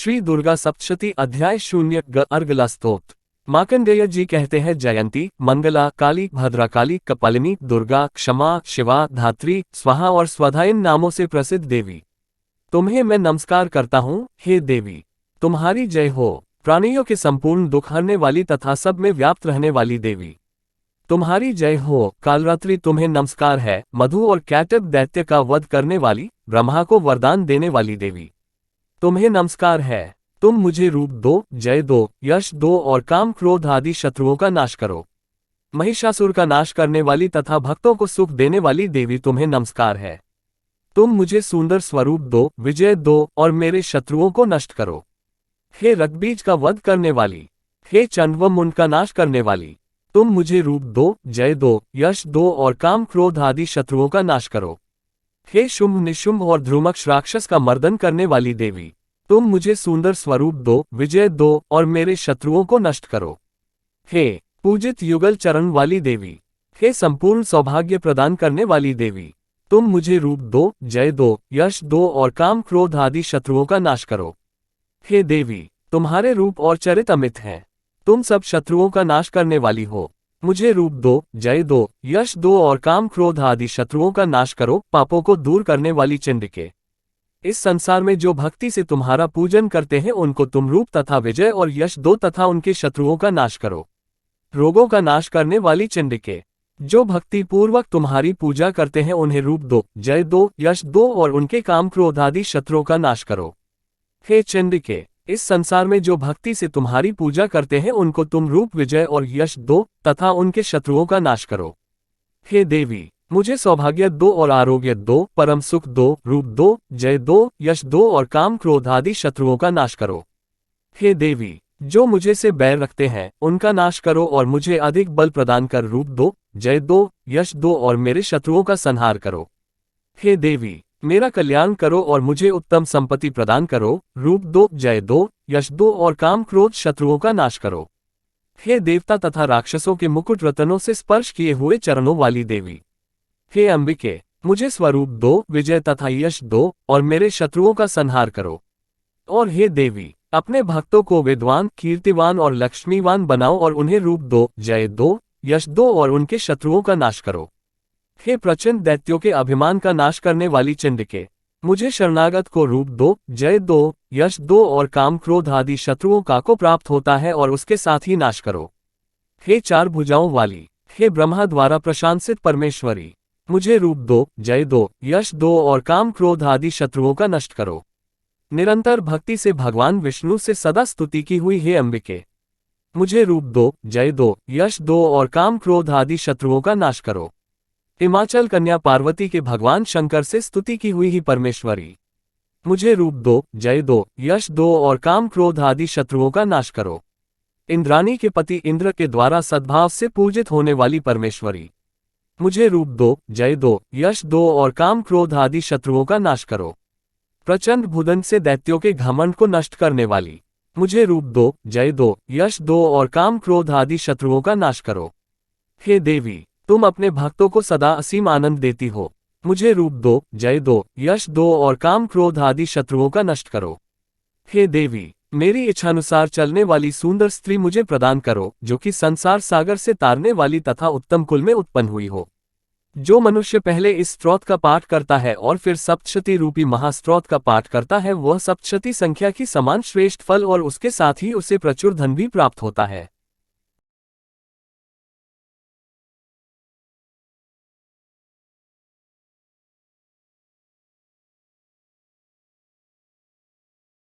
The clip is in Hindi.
श्री दुर्गा सप्तशती अध्याय 0 अर्गला स्तोत्र। मार्कंडेय जी कहते हैं, जयंती, मंगला, काली, भद्रकाली, कपालिनी, दुर्गा, क्षमा, शिवा, धात्री, स्वाहा और स्वधा इन नामों से प्रसिद्ध देवी, तुम्हें मैं नमस्कार करता हूँ। हे देवी, तुम्हारी जय हो। प्राणियों के संपूर्ण दुख हरने वाली तथा सब में व्याप्त रहने वाली देवी, तुम्हारी जय हो। कालरात्रि, तुम्हें नमस्कार है। मधु और कैटब दैत्य का वध करने वाली, ब्रह्मा को वरदान देने वाली देवी, तुम्हें नमस्कार है। तुम मुझे रूप दो, जय दो, यश दो और काम क्रोध आदि शत्रुओं का नाश करो। महिषासुर का नाश करने वाली तथा भक्तों को सुख देने वाली देवी, तुम्हें नमस्कार है। तुम मुझे सुंदर स्वरूप दो, विजय दो और मेरे शत्रुओं को नष्ट करो। हे रक्तबीज का वध करने वाली, हे चंड व मुंड का नाश करने वाली, तुम मुझे रूप दो, जय दो, यश दो और काम क्रोध आदि शत्रुओं का नाश करो। हे शुंभ, निशुंभ और ध्रुमक्ष राक्षस का मर्दन करने वाली देवी, तुम मुझे सुंदर स्वरूप दो, विजय दो और मेरे शत्रुओं को नष्ट करो। हे पूजित युगल चरण वाली देवी, हे संपूर्ण सौभाग्य प्रदान करने वाली देवी, तुम मुझे रूप दो, जय दो, यश दो और काम क्रोध आदि शत्रुओं का नाश करो। हे देवी, तुम्हारे रूप और चरित अमित हैं। तुम सब शत्रुओं का नाश करने वाली हो। मुझे रूप दो, जय दो, यश दो और काम क्रोध आदि शत्रुओं का नाश करो। पापों को दूर करने वाली चंडिके, इस संसार में जो भक्ति से तुम्हारा पूजन करते हैं उनको तुम रूप तथा विजय और यश दो तथा उनके शत्रुओं का नाश करो। रोगों का नाश करने वाली चंडिके, जो भक्ति पूर्वक तुम्हारी पूजा करते हैं उन्हें रूप दो, जय दो, यश दो और उनके काम क्रोध आदि शत्रुओं का नाश करो। हे चंडिके, इस संसार में जो भक्ति से तुम्हारी पूजा करते हैं उनको तुम रूप, विजय और यश दो तथा उनके शत्रुओं का नाश करो। हे देवी, मुझे सौभाग्य दो और आरोग्य दो, परम सुख दो, रूप दो, जय दो, यश दो और काम क्रोध आदि शत्रुओं का नाश करो। हे देवी, जो मुझे से बैर रखते हैं उनका नाश करो और मुझे अधिक बल प्रदान कर रूप दो, जय दो, यश दो और मेरे शत्रुओं का संहार करो। हे देवी, मेरा कल्याण करो और मुझे उत्तम संपत्ति प्रदान करो। रूप दो, जय दो, यश दो और काम क्रोध शत्रुओं का नाश करो। हे देवता तथा राक्षसों के मुकुट रत्नों से स्पर्श किए हुए चरणों वाली देवी, हे अंबिके, मुझे स्वरूप दो, विजय तथा यश दो और मेरे शत्रुओं का संहार करो। और हे देवी, अपने भक्तों को विद्वान, कीर्तिवान और लक्ष्मीवान बनाओ और उन्हें रूप दो, जय दो, यश दो और उनके शत्रुओं का नाश करो। हे प्रचंड दैत्यों के अभिमान का नाश करने वाली चंडिके, मुझे शरणागत को रूप दो, जय दो, यश दो और काम क्रोध आदि शत्रुओं का को प्राप्त होता है और उसके साथ ही नाश करो। हे चार भुजाओं वाली, हे ब्रह्मा द्वारा प्रशंसित परमेश्वरी, मुझे रूप दो, जय दो, यश दो और काम क्रोध आदि शत्रुओं का नष्ट करो। निरंतर भक्ति से भगवान विष्णु से सदा स्तुति की हुई हे अंबिके, मुझे रूप दो, जय दो, यश दो और काम क्रोध आदि शत्रुओं का नाश करो। हिमाचल कन्या पार्वती के भगवान शंकर से स्तुति की हुई ही परमेश्वरी, मुझे रूप दो, जय दो, यश दो और काम क्रोध आदि शत्रुओं का नाश करो। इंद्राणी के पति इंद्र के द्वारा सद्भाव से पूजित होने वाली परमेश्वरी, मुझे रूप दो, जय दो, यश दो और काम क्रोध आदि शत्रुओं का नाश करो। प्रचंड भुदन से दैत्यों के घमंड को नष्ट करने वाली, मुझे रूप दो, जय दो, यश दो और काम क्रोध आदि शत्रुओं का नाश करो। हे देवी, तुम अपने भक्तों को सदा असीम आनंद देती हो। मुझे रूप दो, जय दो, यश दो और काम क्रोध आदि शत्रुओं का नष्ट करो। हे देवी, मेरी इच्छानुसार चलने वाली सुंदर स्त्री मुझे प्रदान करो, जो कि संसार सागर से तारने वाली तथा उत्तम कुल में उत्पन्न हुई हो। जो मनुष्य पहले इस स्तोत्र का पाठ करता है और फिर सप्तशती रूपी महास्तोत्र का पाठ करता है, वह सप्तशती संख्या की समान श्रेष्ठ फल और उसके साथ ही उसे प्रचुर धन भी प्राप्त होता है।